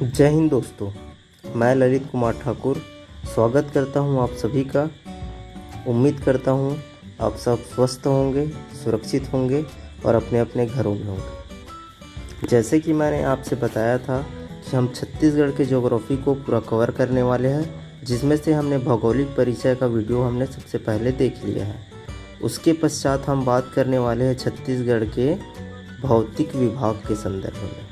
जय हिंद दोस्तों। मैं ललित कुमार ठाकुर स्वागत करता हूं आप सभी का। उम्मीद करता हूं आप सब स्वस्थ होंगे, सुरक्षित होंगे और अपने अपने घरों में होंगे। जैसे कि मैंने आपसे बताया था कि हम छत्तीसगढ़ के ज्योग्राफी को पूरा कवर करने वाले हैं, जिसमें से हमने भौगोलिक परिचय का वीडियो हमने सबसे पहले देख लिया है। उसके पश्चात हम बात करने वाले हैं छत्तीसगढ़ के भौतिक विभाग के संदर्भ में।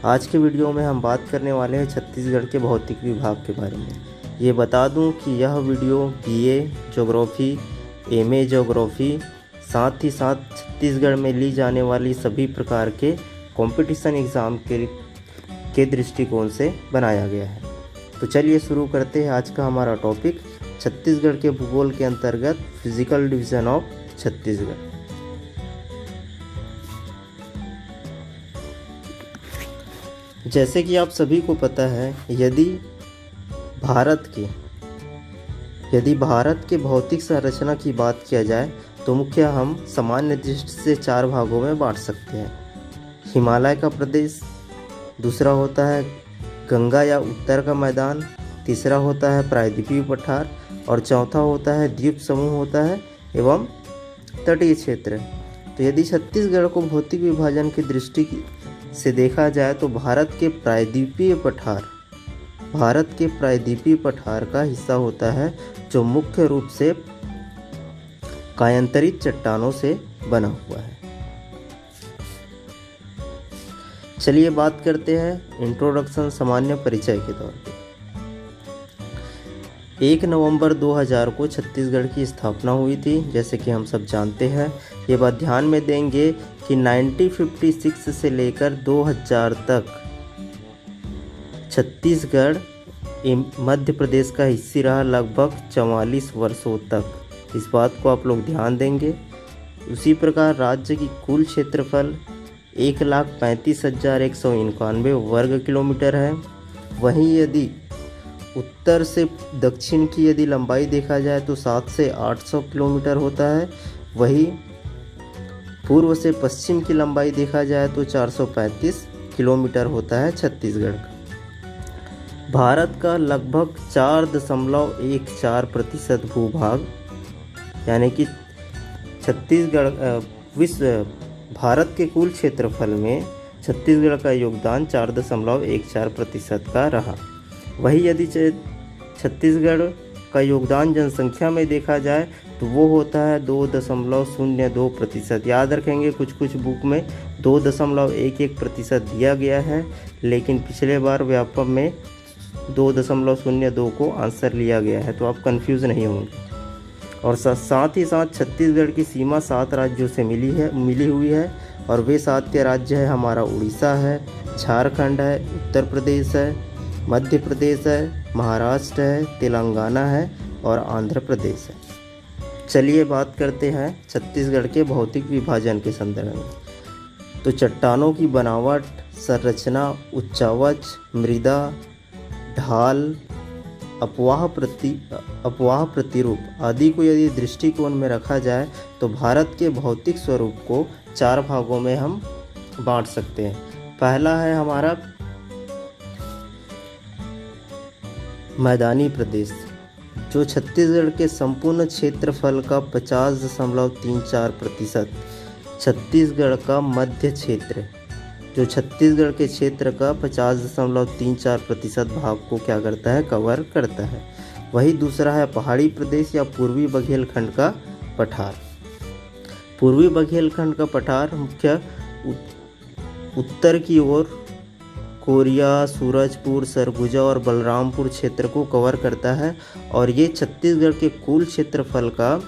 आज के वीडियो में हम बात करने वाले हैं छत्तीसगढ़ के भौतिक विभाग के बारे में। ये बता दूं कि यह video BA geography, MA geography, साथ ही साथ छत्तीसगढ़ में ली जाने वाली सभी प्रकार के कंपटीशन एग्ज़ाम के दृष्टिकोण से बनाया गया है। तो चलिए शुरू करते हैं आज का हमारा टॉपिक, छत्तीसगढ़ के भूगोल के अंतर्गत फिजिकल डिवीज़न ऑफ छत्तीसगढ़। जैसे कि आप सभी को पता है, यदि भारत के भौतिक संरचना की बात किया जाए तो मुख्य हम सामान्य दृष्टि से 4 भागों में बांट सकते हैं। हिमालय का प्रदेश, दूसरा होता है गंगा या उत्तर का मैदान, तीसरा होता है प्रायद्वीपीय पठार और चौथा होता है द्वीप समूह होता है एवं तटीय क्षेत्र। तो यदि छत्तीसगढ़ को भौतिक विभाजन की दृष्टि से देखा जाए तो भारत के प्रायद्वीपीय पठार का हिस्सा होता है, जो मुख्य रूप से कायांतरित चट्टानों से बना हुआ है। चलिए बात करते हैं इंट्रोडक्शन, सामान्य परिचय के तौर पे। 1 नवंबर 2000 को छत्तीसगढ़ की स्थापना हुई थी, जैसे कि हम सब जानते हैं। ये बात ध्यान में देंगे कि 1956 से लेकर 2000 तक छत्तीसगढ़ मध्य प्रदेश का हिस्सा रहा, लगभग 44 वर्षों तक। इस बात को आप लोग ध्यान देंगे। उसी प्रकार राज्य की कुल क्षेत्रफल 1,35,191 वर्ग किलोमीटर है। वहीं यदि उत्तर से दक्षिण की यदि लंबाई देखा जाए तो 700 से 800 किलोमीटर होता है। वहीं पूर्व से पश्चिम की लंबाई देखा जाए तो 435 किलोमीटर होता है छत्तीसगढ़ का। भारत का लगभग 4.14% भूभाग, यानी कि छत्तीसगढ़ भारत के कुल क्षेत्रफल में छत्तीसगढ़ का योगदान 4.14% का रहा। वही यदि छत्तीसगढ़ का योगदान जनसंख्या में देखा जाए तो वो होता है 2.02%। याद रखेंगे, कुछ बुक में 2.11% दिया गया है, लेकिन पिछले बार व्यापक में 2.02 को आंसर लिया गया है, तो आप कंफ्यूज नहीं होंगे। और साथ ही साथ छत्तीसगढ़ की सीमा 7 राज्यों से मिली हुई है, और वे 7 के राज्य है हमारा उड़ीसा है, झारखंड है, उत्तर प्रदेश है, मध्य प्रदेश है, महाराष्ट्र है, तेलंगाना है और आंध्र प्रदेश है। चलिए बात करते हैं छत्तीसगढ़ के भौतिक विभाजन के संदर्भ में। तो चट्टानों की बनावट, संरचना, उच्चावच, मृदा, ढाल, अपवाह प्रतिरूप आदि को यदि दृष्टिकोण में रखा जाए तो भारत के भौतिक स्वरूप को 4 भागों में हम बांट सकते हैं। पहला है हमारा मैदानी प्रदेश, जो छत्तीसगढ़ के संपूर्ण क्षेत्रफल का 50.34%। छत्तीसगढ़ का मध्य क्षेत्र, जो छत्तीसगढ़ के क्षेत्र का 50.34% भाग को क्या करता है, कवर करता है। वही दूसरा है पहाड़ी प्रदेश या पूर्वी बघेलखंड का पठार। पूर्वी बघेलखंड का पठार मुख्य उत्तर की ओर कोरिया, सूरजपुर, सरगुजा और बलरामपुर क्षेत्र को कवर करता है, और ये छत्तीसगढ़ के कुल क्षेत्रफल का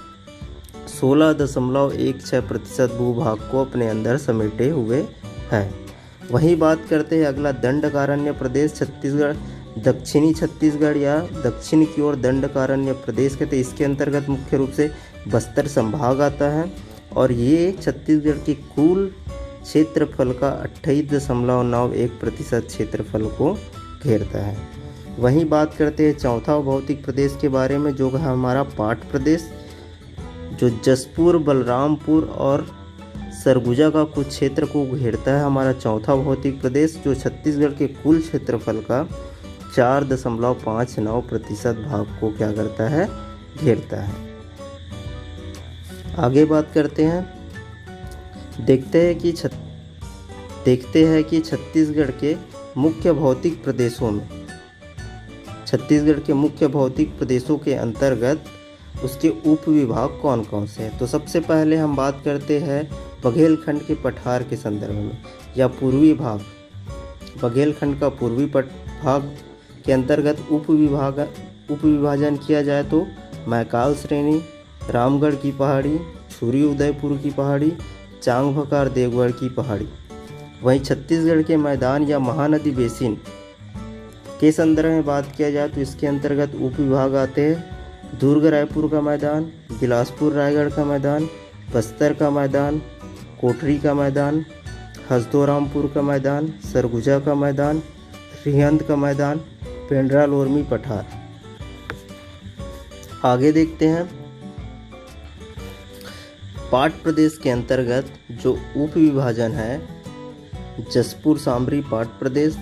16.16% भूभाग को अपने अंदर समेटे हुए है। वहीं बात करते हैं अगला दंडकारण्य प्रदेश, छत्तीसगढ़ दक्षिणी छत्तीसगढ़ या दक्षिण की ओर दंडकारण्य प्रदेश कहते हैं। इसके अंतर्गत मुख्य रूप से बस्तर संभाग आता है, और ये छत्तीसगढ़ की कुल क्षेत्रफल का 28.91% क्षेत्रफल को घेरता है। वहीं बात करते हैं चौथा भौतिक प्रदेश के बारे में, जो है हमारा पाट प्रदेश, जो जसपुर, बलरामपुर और सरगुजा का कुछ क्षेत्र को घेरता है हमारा चौथा भौतिक प्रदेश, जो छत्तीसगढ़ के कुल क्षेत्रफल का 4.59% भाग को क्या करता है, घेरता है। आगे बात करते हैं, देखते हैं कि छत्तीसगढ़ के मुख्य भौतिक प्रदेशों के अंतर्गत उसके उप विभाग कौन कौन से हैं। तो सबसे पहले हम बात करते हैं बघेलखंड के पठार के संदर्भ में, या पूर्वी भाग। बघेलखंड का पूर्वी भाग के अंतर्गत उप विभाजन किया जाए तो मैकाल श्रेणी, रामगढ़ की पहाड़ी, छुरी उदयपुर की पहाड़ी, चांग भकार देवगढ़ की पहाड़ी। वहीं छत्तीसगढ़ के मैदान या महानदी बेसिन के संदर्भ में बात किया जाए तो इसके अंतर्गत उप विभाग आते हैं दुर्ग रायपुर का मैदान, बिलासपुर रायगढ़ का मैदान, बस्तर का मैदान, कोटरी का मैदान, हसदोरामपुर का मैदान, सरगुजा का मैदान, रिहंद का मैदान, पेंड्रा लोरमी पठार। आगे देखते हैं, पाट प्रदेश के अंतर्गत जो उप विभाजन है जसपुर सामरी पाट प्रदेश,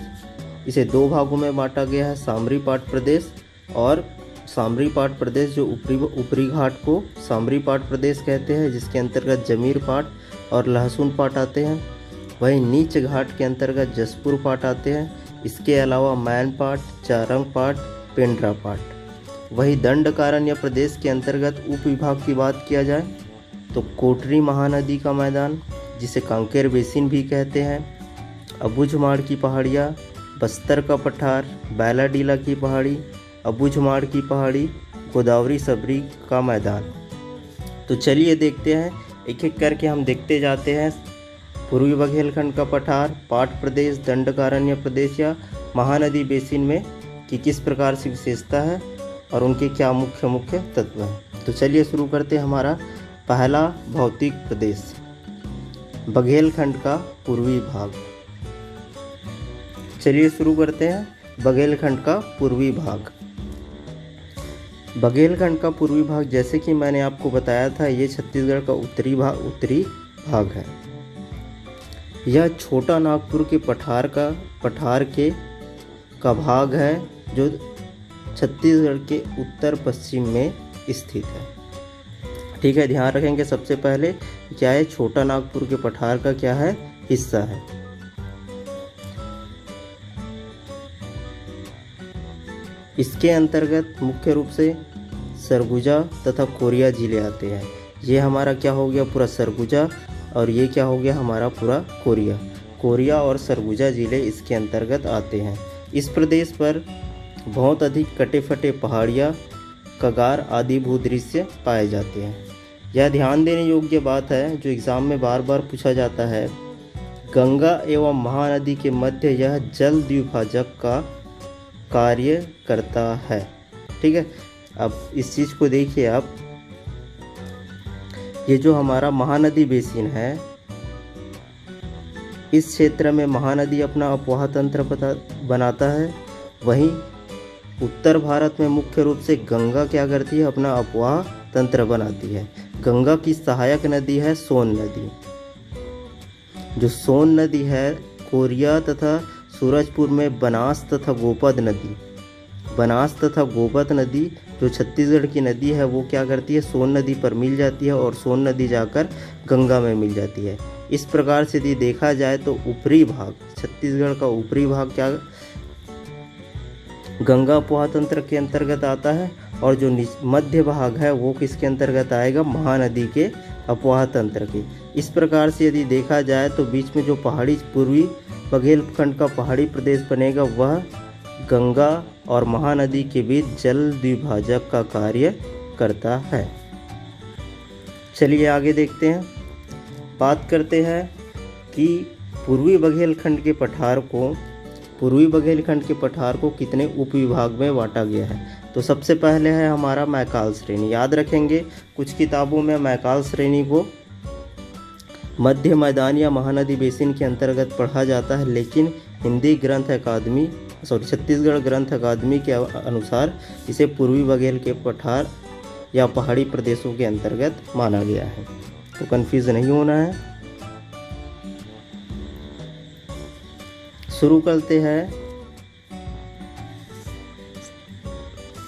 इसे दो भागों में बांटा गया है, सामरी पाट प्रदेश और सामरी पाट प्रदेश जो ऊपरी घाट को सामरी पाट प्रदेश कहते हैं, जिसके अंतर्गत जमीर पाट और लहसुन पाट आते हैं। वहीं नीच घाट के अंतर्गत जसपुर पाट आते हैं। इसके अलावा मैन पाट, चारंग पाट, पेंड्रा पाट। वहीं दंडकारण्य प्रदेश के अंतर्गत उप विभाग की बात किया जाए तो कोटरी महानदी का मैदान, जिसे कांकेर बेसिन भी कहते हैं, अबूझमाड़ की पहाड़ियाँ, बस्तर का पठार, बैलाडीला की पहाड़ी, अबूझमाड़ की पहाड़ी, गोदावरी सबरी का मैदान। तो चलिए देखते हैं, एक एक करके हम देखते जाते हैं। पूर्वी बघेलखंड का पठार, पाट प्रदेश, दंडकारण्य प्रदेश या महानदी बेसिन में कि किस प्रकार से विशेषता है और उनके क्या मुख्य तत्व हैं। तो चलिए शुरू करते हैं हमारा पहला भौतिक प्रदेश, बघेलखंड का पूर्वी भाग। चलिए शुरू करते हैं बघेलखंड का पूर्वी भाग। बघेलखंड का पूर्वी भाग, जैसे कि मैंने आपको बताया था, ये छत्तीसगढ़ का उत्तरी भाग है। यह छोटा नागपुर के पठार का भाग है, जो छत्तीसगढ़ के उत्तर पश्चिम में स्थित है। ठीक है, ध्यान रखेंगे सबसे पहले क्या है, छोटा नागपुर के पठार का क्या है, हिस्सा है। इसके अंतर्गत मुख्य रूप से सरगुजा तथा कोरिया जिले आते हैं। ये हमारा क्या हो गया, पूरा सरगुजा, और ये क्या हो गया हमारा पूरा कोरिया और सरगुजा जिले इसके अंतर्गत आते हैं। इस प्रदेश पर बहुत अधिक कटे फटे पहाड़ियाँ, कगार आदि भूदृश्य पाए जाते हैं। यह ध्यान देने योग्य बात है, जो एग्जाम में बार बार पूछा जाता है, गंगा एवं महानदी के मध्य यह जल द्विभाजक का कार्य करता है। ठीक है, अब इस चीज़ को देखिए आप, ये जो हमारा महानदी बेसिन है, इस क्षेत्र में महानदी अपना अपवाह तंत्र बनाता है। वहीं उत्तर भारत में मुख्य रूप से गंगा क्या करती है, अपना अपवाह तंत्र बनाती है। गंगा की सहायक नदी है सोन नदी। जो सोन नदी है, कोरिया तथा सूरजपुर में बनास तथा गोपद नदी जो छत्तीसगढ़ की नदी है, वो क्या करती है, सोन नदी पर मिल जाती है और सोन नदी जाकर गंगा में मिल जाती है। इस प्रकार से यदि देखा जाए तो ऊपरी भाग, छत्तीसगढ़ का ऊपरी भाग क्या गंगा अपवाह तंत्र के अंतर्गत आता है, और जो मध्य भाग है वो किसके अंतर्गत आएगा, महानदी के अपवाह तंत्र के। इस प्रकार से यदि देखा जाए तो बीच में जो पहाड़ी पूर्वी बघेलखंड का पहाड़ी प्रदेश बनेगा, वह गंगा और महानदी के बीच जल द्विभाजक का कार्य करता है। चलिए आगे देखते हैं, बात करते हैं कि पूर्वी बघेलखंड के पठार को कितने उपविभाग में बांटा गया है। तो सबसे पहले है हमारा मैकाल श्रेणी। याद रखेंगे, कुछ किताबों में मैकाल श्रेणी को मध्य मैदान या महानदी बेसिन के अंतर्गत पढ़ा जाता है, लेकिन छत्तीसगढ़ ग्रंथ अकादमी के अनुसार इसे पूर्वी बघेल के पठार या पहाड़ी प्रदेशों के अंतर्गत माना गया है। तो कन्फ्यूज नहीं होना है। शुरू करते हैं।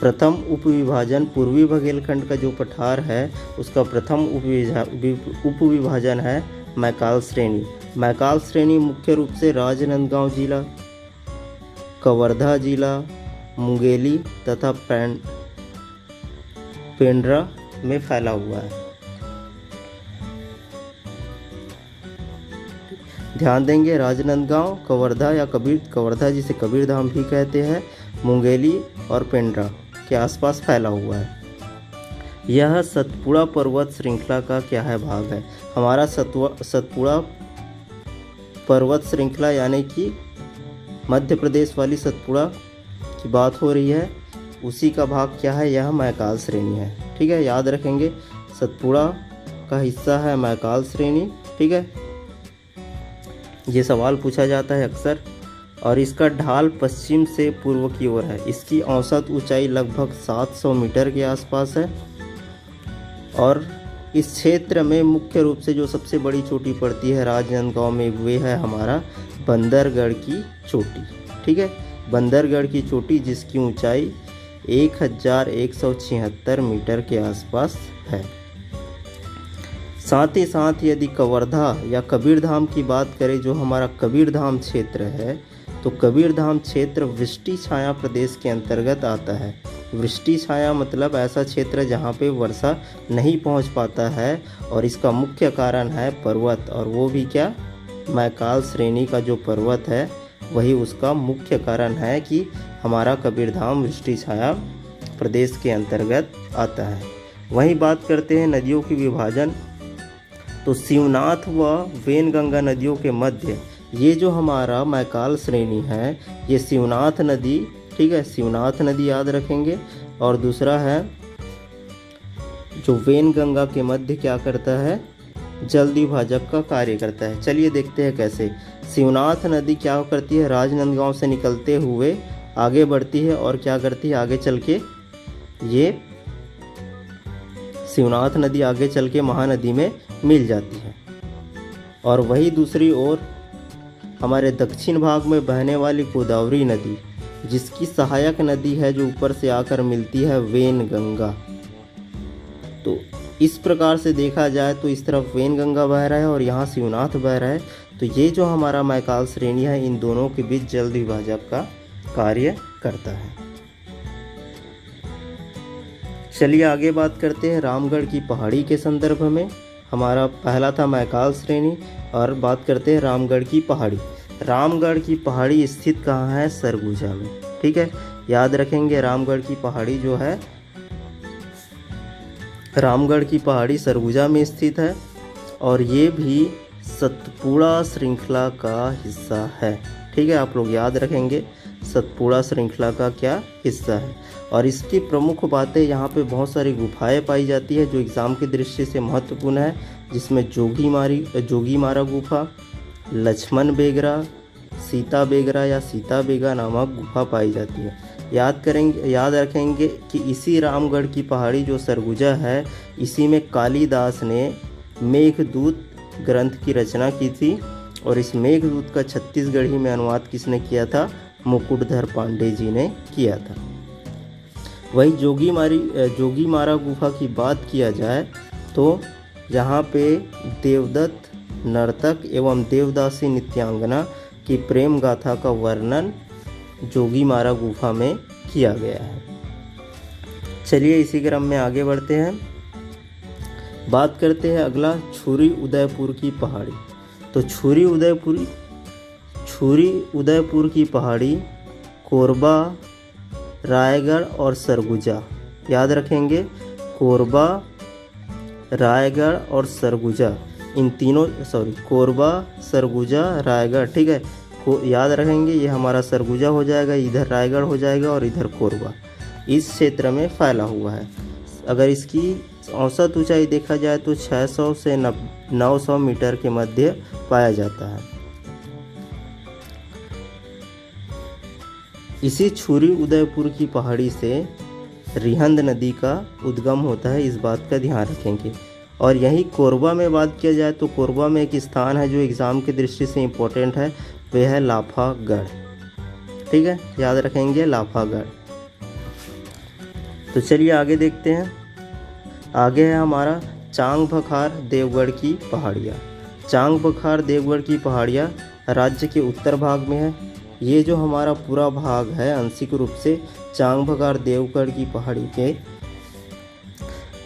प्रथम उपविभाजन पूर्वी बुंदेलखंड का जो पठार है उसका प्रथम उपविभाजन है मैकाल श्रेणी। मैकाल श्रेणी मुख्य रूप से राजनांदगांव जिला, कवर्धा जिला, मुंगेली तथा पेंड्रा में फैला हुआ है। ध्यान देंगे, राजनांदगांव, कवर्धा या कवर्धा जिसे कबीरधाम भी कहते हैं, मुंगेली और पेंड्रा के आसपास फैला हुआ है। यह सतपुड़ा पर्वत श्रृंखला का क्या है भाग है। हमारा सतपुड़ा पर्वत श्रृंखला यानी कि मध्य प्रदेश वाली सतपुड़ा की बात हो रही है, उसी का भाग क्या है, यह मैकाल श्रेणी है। ठीक है, याद रखेंगे, सतपुड़ा का हिस्सा है मैकाल श्रेणी। ठीक है, ये सवाल पूछा जाता है अक्सर। और इसका ढाल पश्चिम से पूर्व की ओर है। इसकी औसत ऊंचाई लगभग 700 मीटर के आसपास है। और इस क्षेत्र में मुख्य रूप से जो सबसे बड़ी चोटी पड़ती है राजनांदगांव में, वे है हमारा बंदरगढ़ की चोटी। ठीक है, बंदरगढ़ की चोटी जिसकी ऊंचाई 1176 मीटर के आसपास है। साथ ही साथ यदि कवर्धा या कबीरधाम की बात करें, जो हमारा कबीरधाम क्षेत्र है, तो कबीरधाम क्षेत्र वृष्टि छाया प्रदेश के अंतर्गत आता है। वृष्टि छाया मतलब ऐसा क्षेत्र जहाँ पे वर्षा नहीं पहुँच पाता है, और इसका मुख्य कारण है पर्वत, और वो भी क्या, मैकाल श्रेणी का जो पर्वत है वही उसका मुख्य कारण है कि हमारा कबीरधाम वृष्टि छाया प्रदेश के अंतर्गत आता है। वहीं बात करते हैं नदियों की विभाजन, तो शिवनाथ व वेनगंगा नदियों के मध्य ये जो हमारा मैकाल श्रेणी है, ये शिवनाथ नदी, ठीक है, शिवनाथ नदी याद रखेंगे। और दूसरा है जो वेनगंगा के मध्य क्या करता है, जल द्विभाजक का कार्य करता है। चलिए देखते हैं कैसे। शिवनाथ नदी क्या करती है, राजनांदगांव से निकलते हुए आगे बढ़ती है और क्या करती है, आगे चल के ये शिवनाथ नदी आगे चल के महानदी में मिल जाती है। और वही दूसरी ओर हमारे दक्षिण भाग में बहने वाली गोदावरी नदी, जिसकी सहायक नदी है जो ऊपर से आकर मिलती है वेनगंगा। तो इस प्रकार से देखा जाए तो इस तरफ वेनगंगा बह रहा है और यहाँ शिवनाथ बह रहा है। तो ये जो हमारा मैकाल श्रेणी है, इन दोनों के बीच जल द्विभाजक का कार्य करता है। चलिए आगे बात करते हैं रामगढ़ की पहाड़ी के संदर्भ में। हमारा पहला था मैकाल श्रेणी, और बात करते हैं रामगढ़ की पहाड़ी। रामगढ़ की पहाड़ी स्थित कहाँ है, सरगुजा में। ठीक है, याद रखेंगे, रामगढ़ की पहाड़ी जो है, रामगढ़ की पहाड़ी सरगुजा में स्थित है, और ये भी सतपुड़ा श्रृंखला का हिस्सा है। ठीक है, आप लोग याद रखेंगे, सतपुड़ा श्रृंखला का क्या हिस्सा है। और इसकी प्रमुख बातें, यहाँ पे बहुत सारी गुफाएं पाई जाती है जो एग्ज़ाम की दृष्टि से महत्वपूर्ण है, जिसमें जोगीमारा गुफा, लक्ष्मण बेगरा, सीता बेगरा या सीता बेगा नामक गुफा पाई जाती है। याद रखेंगे कि इसी रामगढ़ की पहाड़ी जो सरगुजा है, इसी में कालिदास ने मेघदूत ग्रंथ की रचना की थी, और इस मेघदूत का छत्तीसगढ़ी में अनुवाद किसने किया था, मुकुटधर पांडे जी ने किया था। वही जोगीमारा गुफा की बात किया जाए तो जहाँ पे देवदत्त नर्तक एवं देवदासी नित्यांगना की प्रेम गाथा का वर्णन जोगीमारा गुफा में किया गया है। चलिए इसी क्रम में आगे बढ़ते हैं, बात करते हैं अगला छुरी उदयपुर की पहाड़ी। तो छुरी उदयपुर की पहाड़ी कोरबा, रायगढ़ और सरगुजा, याद रखेंगे, कोरबा, रायगढ़ और सरगुजा, इन तीनों कोरबा, सरगुजा, रायगढ़। ठीक है, याद रखेंगे, ये हमारा सरगुजा हो जाएगा, इधर रायगढ़ हो जाएगा और इधर कोरबा, इस क्षेत्र में फैला हुआ है। अगर इसकी औसत ऊंचाई देखा जाए तो 600 से 900 मीटर के मध्य पाया जाता है। इसी छुरी उदयपुर की पहाड़ी से रिहंद नदी का उद्गम होता है, इस बात का ध्यान रखेंगे। और यही कोरबा में बात किया जाए तो कोरबा में एक स्थान है जो एग्ज़ाम की दृष्टि से इम्पोर्टेंट है, वह है लाफागढ़। ठीक है, याद रखेंगे लाफागढ़। तो चलिए आगे देखते हैं। आगे है हमारा चांग बखार देवगढ़ की पहाड़ियाँ। चांग बखार देवगढ़ की पहाड़ियाँ राज्य के उत्तर भाग में है। ये जो हमारा पूरा भाग है आंशिक रूप से चांग बखार देवगढ़ की पहाड़ी के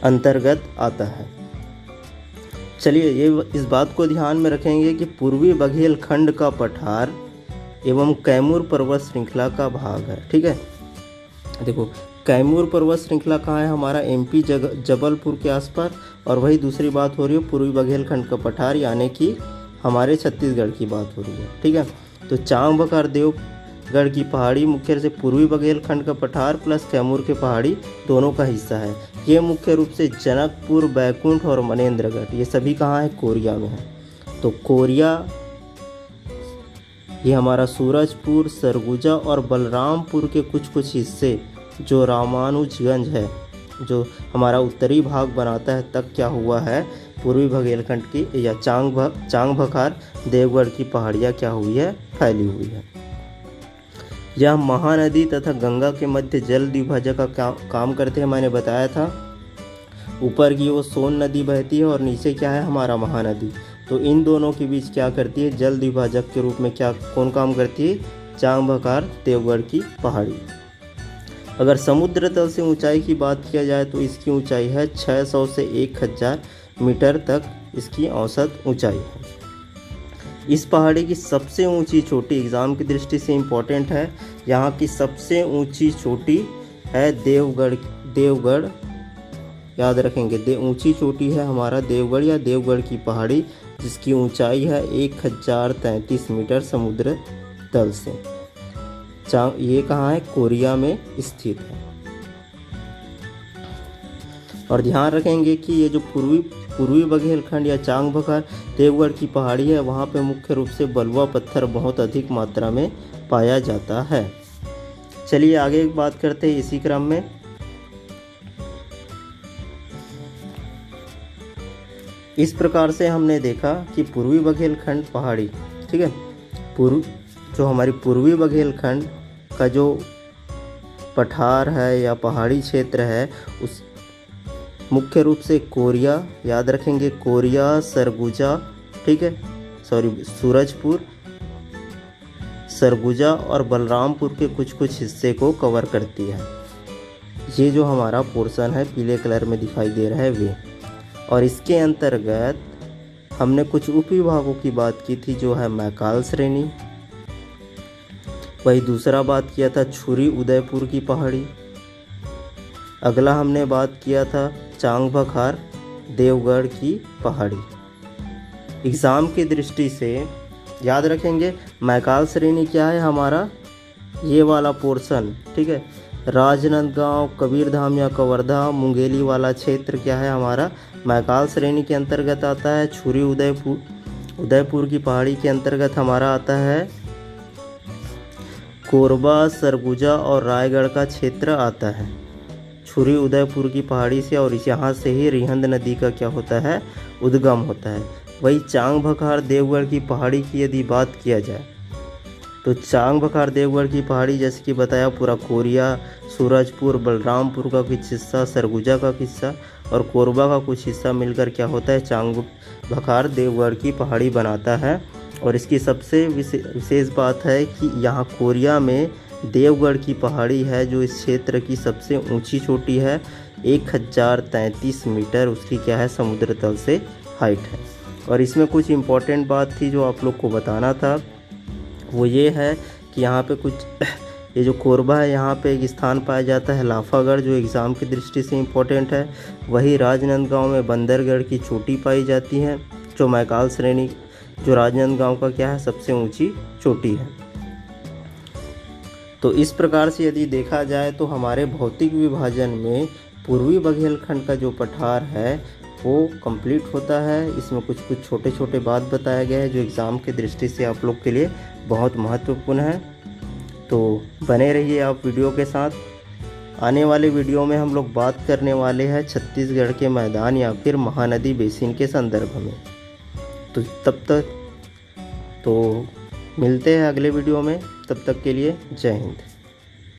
अंतर्गत आता है। चलिए ये इस बात को ध्यान में रखेंगे कि पूर्वी बघेलखंड का पठार एवं कैमूर पर्वत श्रृंखला का भाग है। ठीक है, देखो कैमूर पर्वत श्रृंखला कहाँ है, हमारा एमपी जबलपुर के आसपास। और वही दूसरी बात हो रही है पूर्वी बघेलखंड का पठार, यानी कि हमारे छत्तीसगढ़ की बात हो रही है। ठीक है, तो चांग बखार देवगढ़ की पहाड़ी मुख्य रूप से पूर्वी बघेलखंड का पठार प्लस कैमूर के पहाड़ी दोनों का हिस्सा है। ये मुख्य रूप से जनकपुर, बैकुंठ और मनेन्द्रगढ़ ये सभी कहाँ है, कोरिया में है। तो कोरिया ये हमारा सूरजपुर, सरगुजा और बलरामपुर के कुछ कुछ हिस्से जो रामानुजगंज है, जो हमारा उत्तरी भाग बनाता है, तक क्या हुआ है, पूर्वी बघेलखंड की या चांग बखार देवगढ़ की पहाड़ियाँ क्या हुई है, फैली हुई है। यह महानदी तथा गंगा के मध्य जल द्विभाजक का काम करते हैं। मैंने बताया था ऊपर की वो सोन नदी बहती है और नीचे क्या है, हमारा महानदी। तो इन दोनों के बीच क्या करती है, जल द्विभाजक के रूप में कौन काम करती है, चांग बखार देवगढ़ की पहाड़ी। अगर समुद्र तल से ऊंचाई की बात किया जाए तो इसकी ऊंचाई है 600 से 1000 मीटर तक इसकी औसत ऊंचाई है। इस पहाड़ी की सबसे ऊंची चोटी एग्जाम की दृष्टि से इम्पोर्टेंट है। यहाँ की सबसे ऊंची चोटी है देवगढ़ याद रखेंगे, ऊंची चोटी है हमारा देवगढ़ या देवगढ़ की पहाड़ी, जिसकी ऊंचाई है 1033 मीटर समुद्र तल से। ये कहाँ है, कोरिया में स्थित है। और ध्यान रखेंगे कि ये जो पूर्वी बघेलखंड या चांग बखार देवगढ़ की पहाड़ी है, वहाँ पे मुख्य रूप से बलुआ पत्थर बहुत अधिक मात्रा में पाया जाता है। चलिए आगे बात करते हैं इसी क्रम में। इस प्रकार से हमने देखा कि पूर्वी बघेलखंड पहाड़ी, ठीक है, जो हमारी पूर्वी बघेलखंड का जो पठार है या पहाड़ी क्षेत्र है, उस मुख्य रूप से कोरिया याद रखेंगे, कोरिया, सरगुजा, ठीक है, सूरजपुर, सरगुजा और बलरामपुर के कुछ हिस्से को कवर करती है। ये जो हमारा पोर्शन है पीले कलर में दिखाई दे रहा है वे। और इसके अंतर्गत हमने कुछ उपविभागों की बात की थी, जो है मैकाल श्रेणी, वही दूसरा बात किया था छुरी उदयपुर की पहाड़ी। अगला हमने बात किया था चांग बखार देवगढ़ की पहाड़ी। एग्ज़ाम की दृष्टि से याद रखेंगे मैकाल श्रेणी क्या है, हमारा ये वाला पोर्शन, ठीक है, राजनांदगांव, कबीरधाम या कवर्धा, मुंगेली वाला क्षेत्र क्या है, हमारा मैकाल श्रेणी के अंतर्गत आता है। छुरी उदयपुर की पहाड़ी के अंतर्गत हमारा आता है कोरबा, सरगुजा और रायगढ़ का क्षेत्र आता है छुरी उदयपुर की पहाड़ी से, और यहाँ से ही रिहंद नदी का क्या होता है, उद्गम होता है। वही चांग बखार देवगढ़ की पहाड़ी की यदि बात किया जाए तो चांग बखार देवगढ़ की पहाड़ी जैसे कि बताया पूरा कोरिया, सूरजपुर, बलरामपुर का कुछ हिस्सा, सरगुजा का हिस्सा और कोरबा का कुछ हिस्सा मिलकर क्या होता है, चांग बखार देवगढ़ की पहाड़ी बनाता है। और इसकी सबसे विशेष बात है कि यहाँ कोरिया में देवगढ़ की पहाड़ी है जो इस क्षेत्र की सबसे ऊंची चोटी है, 1033 मीटर उसकी क्या है, समुद्र तल से हाइट है। और इसमें कुछ इम्पोर्टेंट बात थी जो आप लोग को बताना था, वो ये है कि यहाँ पे कुछ ये जो कोरबा है यहाँ पे एक स्थान पाया जाता है लाफागढ़, जो एग्ज़ाम की दृष्टि से इम्पोर्टेंट है। वही राजनांदगांव में बंदरगढ़ की चोटी पाई जाती है, जो मैकाल श्रेणी जो राजनांदगांव का क्या है, सबसे ऊंची चोटी है। तो इस प्रकार से यदि देखा जाए तो हमारे भौतिक विभाजन में पूर्वी बघेलखंड का जो पठार है वो कंप्लीट होता है। इसमें कुछ छोटे छोटे बात बताया गया है जो एग्ज़ाम की दृष्टि से आप लोग के लिए बहुत महत्वपूर्ण है। तो बने रहिए आप वीडियो के साथ। आने वाले वीडियो में हम लोग बात करने वाले हैं छत्तीसगढ़ के मैदान या फिर महानदी बेसिन के संदर्भ में। तो तब तक तो मिलते हैं अगले वीडियो में, तब तक के लिए जय हिंद।